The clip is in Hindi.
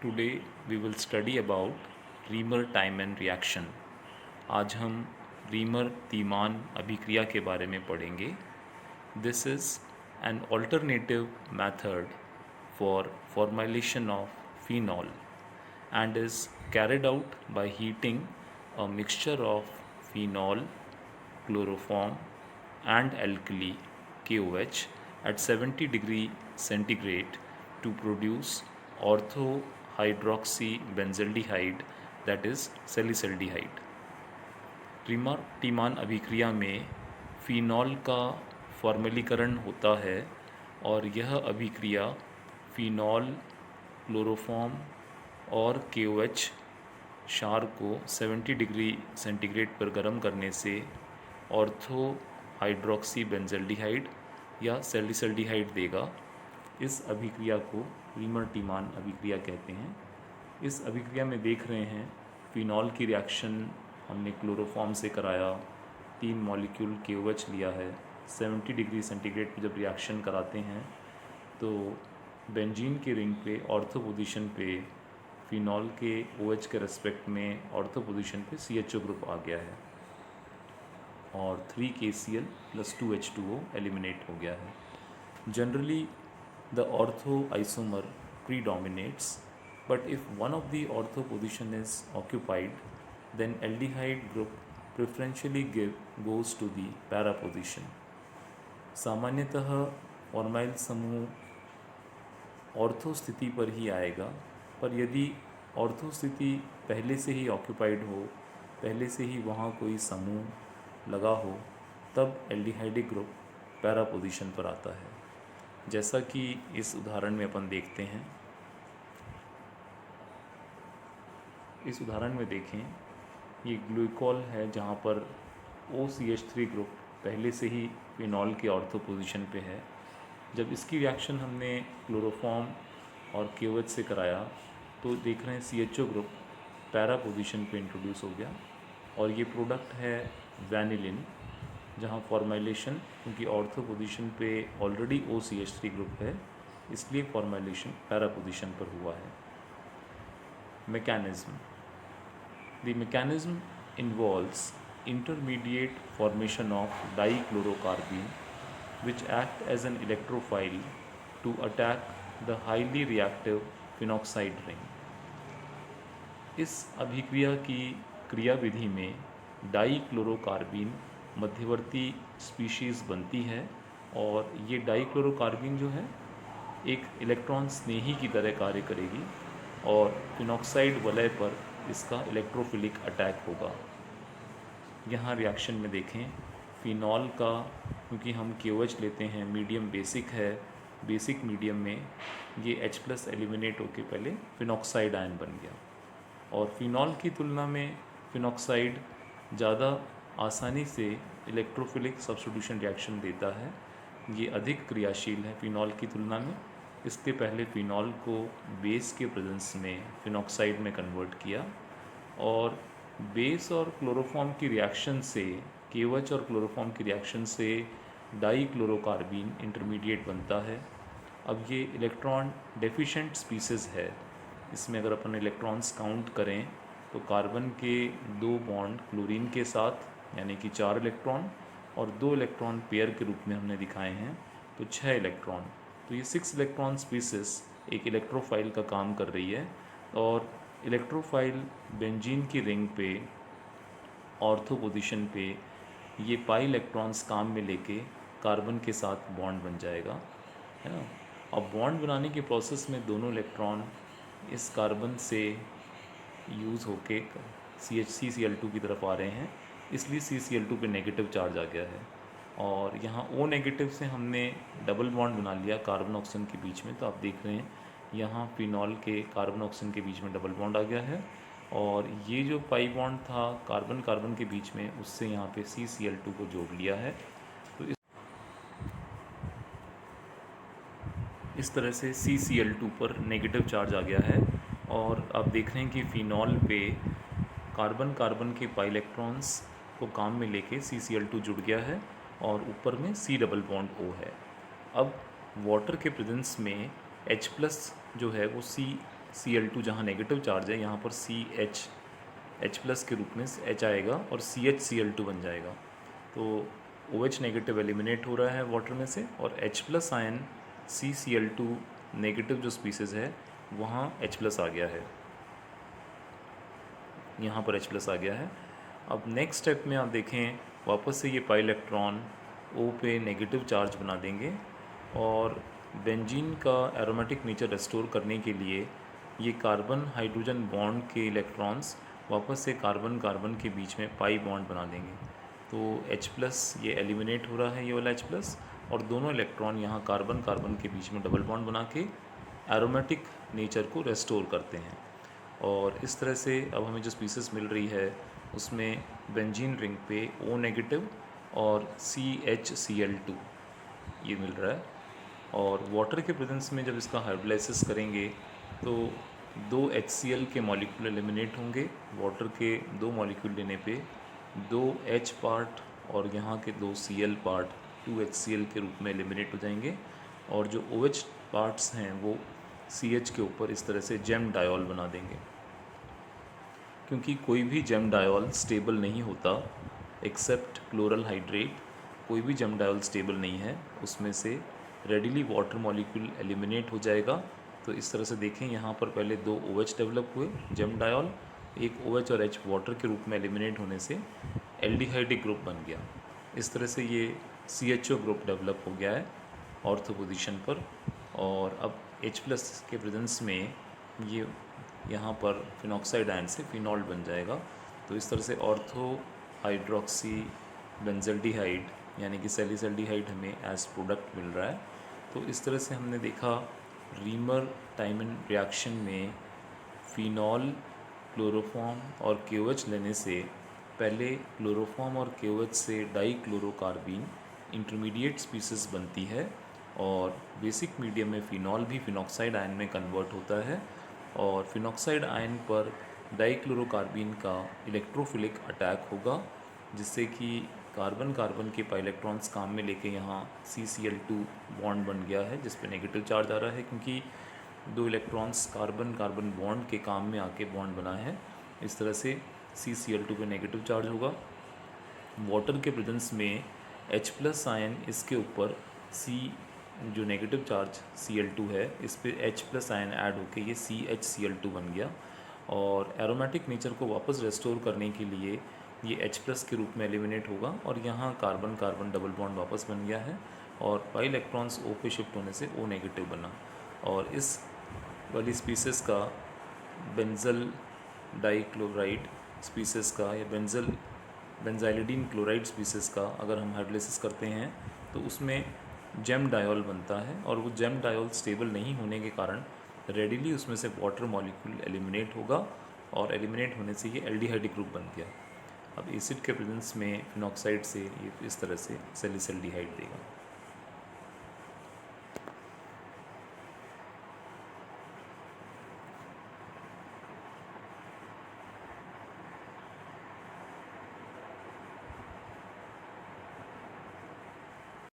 Today we will study about Riemer-Tiemann reaction. आज हम रीमर-तीमान अभिक्रिया के बारे में पढ़ेंगे. This is an alternative method for formulation of phenol and is carried out by heating a mixture of phenol, chloroform and alkali KOH at 70 degree centigrade to produce orthohydroxybenzaldehyde, that is salicylaldehyde. रीमर-टीमान अभिक्रिया में फ़िनॉल का फॉर्मलीकरण होता है और यह अभिक्रिया फ़िनॉल, क्लोरोफॉर्म और KOH क्षार को 70 डिग्री सेंटीग्रेड पर गर्म करने से ऑर्थो हाइड्रोक्सीबेंजल्डिहाइड या सैलिसल्डिहाइड देगा. इस अभिक्रिया को रीमर-टीमान अभिक्रिया कहते हैं. इस अभिक्रिया में देख रहे हैं फ़िनॉल की रिएक्शन हमने क्लोरोफॉर्म से कराया, 3 मॉलिक्यूल KOH लिया है. 70 डिग्री सेंटीग्रेड पर जब रिएक्शन कराते हैं तो बेंजीन के रिंग पे ऑर्थो पोजीशन पे फ़िनॉल के OH के रेस्पेक्ट में ऑर्थो पोजीशन पे CHO ग्रुप आ गया है और 3KCl + 2H2O एलिमिनेट हो गया है. Generally the ortho isomer predominates, but if one of the ortho position is occupied, then aldehyde group preferentially goes to the para position. सामान्यतः फॉर्माइल समूह ऑर्थो स्थिति पर ही आएगा, पर यदि ऑर्थो स्थिति पहले से ही ऑक्यूपाइड हो, पहले से ही वहाँ कोई समूह लगा हो, तब एल्डिहाइडिक ग्रुप पैरा पोजीशन पर आता है. जैसा कि इस उदाहरण में अपन देखते हैं. इस उदाहरण में देखें, ये ग्लूकोल है जहाँ पर OCH3 ग्रुप पहले से ही फिनॉल के ऑर्थो पोजीशन पे है. जब इसकी रिएक्शन हमने क्लोरोफॉर्म और KOH से कराया तो देख रहे हैं CHO ग्रुप पैरा पोजीशन पे इंट्रोड्यूस हो गया और ये प्रोडक्ट है वैनिलिन, जहाँ फॉर्माइलेशन क्योंकि ऑर्थो पोजीशन पे ऑलरेडी OCH3 ग्रुप है, इसलिए फॉर्माइलेशन पैरा पोजीशन पर हुआ है. Mechanism. The mechanism involves intermediate formation of dichlorocarbene which act as an electrophile to attack the highly reactive phenoxide ring. इस अभिक्रिया की क्रियाविधि में डाइक्लोरोकार्बीन मध्यवर्ती स्पीशीज़ बनती है और ये डाइक्लोरोकार्बीन जो है एक इलेक्ट्रॉन स्नेही की तरह कार्य करेगी और फिनॉक्साइड वलय पर इसका इलेक्ट्रोफिलिक अटैक होगा. यहाँ रिएक्शन में देखें, फ़िनॉल का क्योंकि हम KOH लेते हैं, मीडियम बेसिक है, बेसिक मीडियम में ये H+ एलिमिनेट होके पहले फिनॉक्साइड आयन बन गया और फ़िनॉल की तुलना में फिनॉक्साइड ज़्यादा आसानी से इलेक्ट्रोफिलिक सब्स्टिट्यूशन रिएक्शन देता है. ये अधिक क्रियाशील है फ़िनॉल की तुलना में. इसके पहले फ़िनॉल को बेस के प्रेजेंस में फिनॉक्साइड में कन्वर्ट किया और बेस और क्लोरोफॉर्म की रिएक्शन से, KOH और क्लोरोफॉर्म की रिएक्शन से डाइक्लोरोकार्बीन इंटरमीडिएट बनता है. अब ये इलेक्ट्रॉन डेफिशिएंट स्पीसीज़ है. इसमें अगर अपन इलेक्ट्रॉन्स काउंट करें तो कार्बन के 2 बॉन्ड क्लोरीन के साथ यानी कि 4 इलेक्ट्रॉन और 2 इलेक्ट्रॉन पेयर के रूप में हमने दिखाए हैं तो 6 इलेक्ट्रॉन. तो ये 6 इलेक्ट्रॉन स्पीसीज़ एक इलेक्ट्रोफाइल का काम कर रही है और इलेक्ट्रोफाइल बेंजीन की रिंग पे ऑर्थो पोजीशन पे ये पाई इलेक्ट्रॉन्स काम में लेके कार्बन के साथ बॉन्ड बन जाएगा, है ना. अब बॉन्ड बनाने के प्रोसेस में दोनों इलेक्ट्रॉन इस कार्बन से यूज़ होके CCl2 की तरफ आ रहे हैं, इसलिए CCl2 पे नेगेटिव चार्ज आ गया है और यहाँ O नेगेटिव से हमने डबल बॉन्ड बना लिया कार्बन ऑक्सीजन के बीच में. तो आप देख रहे हैं यहाँ फिनॉल के कार्बन ऑक्सीजन के बीच में डबल बॉन्ड आ गया है और ये जो पाई बॉन्ड था कार्बन कार्बन के बीच में, उससे यहाँ पे CCl2 को जोड़ लिया है. तो इस तरह से CCl2 पर नेगेटिव चार्ज आ गया है और आप देख रहे हैं कि फ़िनॉल पे कार्बन कार्बन के पाई इलेक्ट्रॉन्स को काम में लेके CCl2 जुड़ गया है और ऊपर में C डबल बॉन्ड O है. अब वाटर के प्रेजेंस में H+ जो है वो Cl2 जहाँ नेगेटिव चार्ज है यहाँ पर H प्लस के रूप में H आएगा और CHCl2 बन जाएगा। तो OH नेगेटिव एलिमिनेट हो रहा है वाटर में से और H plus ion CCl2 negative जो स्पीसीज़ है वहाँ H प्लस आ गया है, यहाँ पर H प्लस आ गया है। अब नेक्स्ट स्टेप में आप देखें वापस से ये पाई इलेक्ट्रॉन O पे नेगेटिव चार्ज बना देंगे और बेंजीन का एरोमेटिक नेचर रेस्टोर करने के लिए ये कार्बन हाइड्रोजन बॉन्ड के इलेक्ट्रॉन्स वापस से कार्बन कार्बन के बीच में पाई बॉन्ड बना देंगे। तो H प्लस ये एलिमिनेट हो रहा है, ये वाला H प्लस, और दोनों इलेक्ट्रॉन यहाँ कार्बन कार्बन के बीच में डबल बॉन्ड बना के एरोमेटिक नेचर को रेस्टोर करते हैं। और इस तरह से अब हमें जो स्पीसीज़ मिल रही है उसमें बेंजीन रिंग पे O नेगेटिव और CHCl2 ये मिल रहा है। और वाटर के प्रेजेंस में जब इसका हाइड्रोलाइसिस करेंगे तो 2 HCl के मॉलिक्यूल एलिमिनेट होंगे। वाटर के 2 मॉलिक्यूल लेने पे 2 H पार्ट और यहाँ के 2 Cl पार्ट 2 HCl के रूप में एलिमिनेट हो जाएंगे और जो OH पार्ट्स हैं वो CH के ऊपर इस तरह से जेम डायोल बना देंगे। क्योंकि कोई भी जेम डायोल स्टेबल नहीं होता एक्सेप्ट क्लोरल हाइड्रेट, कोई भी जेम डायोल स्टेबल नहीं है, उसमें से रेडिली वाटर मॉलिक्यूल एलिमिनेट हो जाएगा। तो इस तरह से देखें यहाँ पर पहले 2 OH डेवलप हुए जेम डायोल, एक OH और H वाटर के रूप में एलिमिनेट होने से एल्डिहाइड ग्रुप बन गया। इस तरह से ये CHO ग्रुप डेवलप हो गया है ऑर्थो पोजीशन पर। और अब H प्लस के प्रेजेंस में ये यहाँ पर फिनॉक्साइड आयन से फिनॉल बन जाएगा। तो इस तरह से ऑर्थो हाइड्रोक्सी बेंजल्डिहाइड यानी कि सैलिसल्डिहाइड हमें एज प्रोडक्ट मिल रहा है। तो इस तरह से हमने देखा रीमर टाइमन रिएक्शन में फिनॉल, क्लोरोफॉर्म और KOH लेने से पहले क्लोरोफॉर्म और KOH से डाइक्लोरोकार्बीन इंटरमीडिएट स्पीसीज़ बनती है और बेसिक मीडियम में फिनॉल भी फिनॉक्साइड आयन में कन्वर्ट होता है और फिनॉक्साइड आयन पर डाइक्लोरोकार्बीन का इलेक्ट्रोफिलिक अटैक होगा जिससे कि कार्बन कार्बन के पाई इलेक्ट्रॉन्स काम में लेके यहाँ CCl2 बॉन्ड बन गया है जिस पे नेगेटिव चार्ज आ रहा है क्योंकि 2 इलेक्ट्रॉन्स कार्बन कार्बन बॉन्ड के काम में आके बॉन्ड बना है। इस तरह से CCl2 पे नेगेटिव चार्ज होगा। वाटर के प्रेजेंस में H प्लस आयन इसके ऊपर जो नेगेटिव चार्ज Cl2 है इस पे H प्लस आयन ऐड होके ये CHCl2 बन गया और एरोमेटिक नेचर को वापस रेस्टोर करने के लिए ये H प्लस के रूप में एलिमिनेट होगा और यहाँ कार्बन कार्बन डबल बॉन्ड वापस बन गया है और पाई इलेक्ट्रॉन्स O पे शिफ्ट होने से O नेगेटिव बना। और इस वाली स्पीसीज़ का बेंजल डाइक्लोराइड स्पीसीज़ का या बेंजाइलिडीन क्लोराइड स्पीसीज़ का अगर हम हाइड्रोलाइसिस करते हैं तो उसमें जेम डायोल बनता है और वो जेम डायोल स्टेबल नहीं होने के कारण रेडिली उसमें से वाटर मॉलिक्यूल एलिमिनेट होगा और एलिमिनेट होने से ये एल्डिहाइड ग्रुप बन गया। अब एसिड के प्रेजेंस में फिनॉक्साइड से ये इस तरह से सैलिसल्डिहाइड देगा।